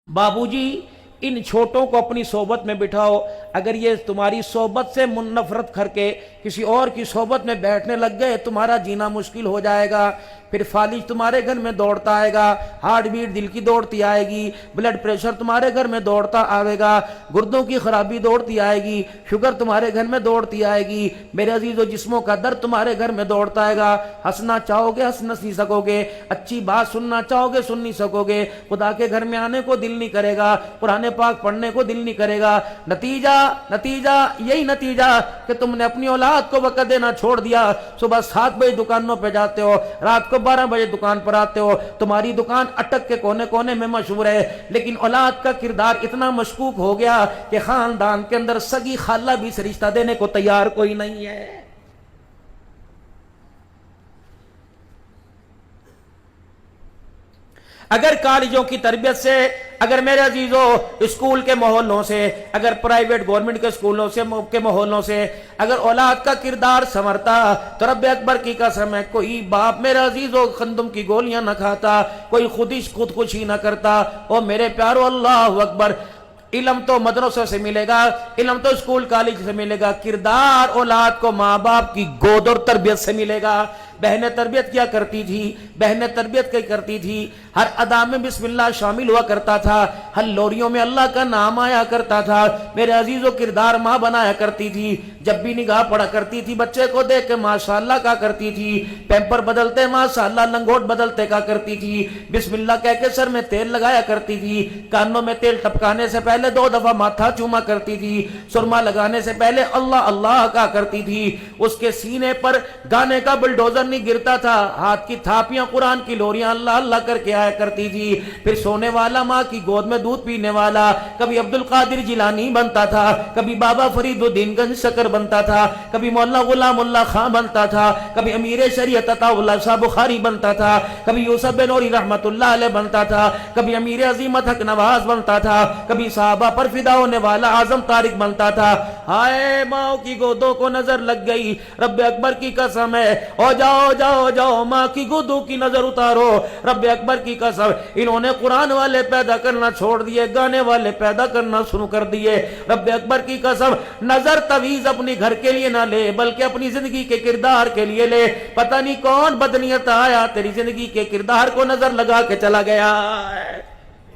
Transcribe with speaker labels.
Speaker 1: बाबूजी इन छोटों को अपनी सोबत में बिठाओ। अगर ये तुम्हारी सोबत से नफरत करके किसी और की सोबत में बैठने लग गए तुम्हारा जीना मुश्किल हो जाएगा। फिर फालिज तुम्हारे घर में दौड़ता आएगा, हार्ट बीट दिल की दौड़ती आएगी, ब्लड प्रेशर तुम्हारे घर में दौड़ता आएगा, गुर्दों की खराबी दौड़ती आएगी, शुगर तुम्हारे घर में दौड़ती आएगी। मेरे अजीजों, जिस्मों का दर्द तुम्हारे घर में दौड़ता आएगा। हंसना चाहोगे हंस नहीं सकोगे, अच्छी बात सुनना चाहोगे सुन नहीं सकोगे, खुदा के घर में आने को दिल नहीं करेगा, कुरान पाक पढ़ने को दिल नहीं करेगा। नतीजा यही नतीजा कि तुमने अपनी औलाद को वक़्त देना छोड़ दिया। सुबह 7 बजे दुकानों पे जाते हो, रात को 12 बजे दुकान पर आते हो। तुम्हारी दुकान अटक के कोने कोने में मशहूर है, लेकिन औलाद का किरदार इतना मशकूक हो गया कि खानदान के अंदर सगी खाला भी रिश्ता देने को तैयार कोई नहीं है। अगर कॉलेजों की तरबियत से, अगर मेरे अजीजों स्कूल के माहौलों से, अगर प्राइवेट गवर्नमेंट के स्कूलों से के माहौलों से अगर औलाद का किरदार संवरता तो रब अकबर की कसम है कोई बाप मेरे अजीजों खंदुम की गोलियां न खाता, कोई खुदकुशी न करता। ओ मेरे प्यारो, अल्लाह अकबर। इल्म तो मदरसों से मिलेगा, इल्म तो स्कूल कॉलेज से मिलेगा, किरदार औलाद को माँ बाप की गोद और तरबियत से मिलेगा। बहनें तरबियत क्या करती थी? बहनें तरबियत क्या करती थी? हर अदा में बिस्मिल्लाह शामिल हुआ करता था, हर लोरियों में अल्लाह का नाम आया करता था। मेरे अजीजों, किरदार माँ बनाया करती थी। जब भी निगाह पड़ा करती थी बच्चे को देख के माशाअल्लाह का करती थी, पैम्पर बदलते माशाअल्लाह, लंगोट बदलते का करती थी, बिस्मिल्लाह कह के सर में तेल लगाया करती थी, कानों में तेल टपकाने से पहले 2 दफा माथा चूमा करती थी, सुरमा लगाने से पहले अल्लाह अल्लाह का करती थी। उसके सीने पर गाने का बुलडोजर नहीं गिरता था, हाथ की थापियां कुरान की लोरियां अल्लाह अल्लाह करके आया करती थी। फिर सोने वाला माँ की गोद में दूध पीने वाला कभी अब्दुल कादिर जिलानी बनता था, कभी बाबा फरीदुद्दीन गंज शकर बनता था, कभी मौलाना गुलामुल्लाह खां बनता था, कभी अमीर शरीयत अताउल्लाह शाह बुखारी बनता था, कभी यूसुफ बिन नूरी रहमतुल्लाह अलैह बनता था, कभी अमीर अजीमत हक नवाज बनता था, कभी साहबा पर फिदा होने वाला आजम तारिक बनता था। हाय माँ की गोदों को नजर लग गई, रब अकबर की कसम है, ओ जाओ जाओ जाओ माँ की गोदों की नजर उतारो। रब अकबर की कसम, इन्होंने कुरान वाले पैदा करना छोड़ दिए, गाने वाले पैदा करना शुरू कर दिए। रब अकबर की कसम, नजर तवीज अपनी घर के लिए ना ले बल्कि अपनी जिंदगी के किरदार के लिए ले। पता नहीं कौन बदनियत आया तेरी जिंदगी के किरदार को नजर लगा के चला गया है।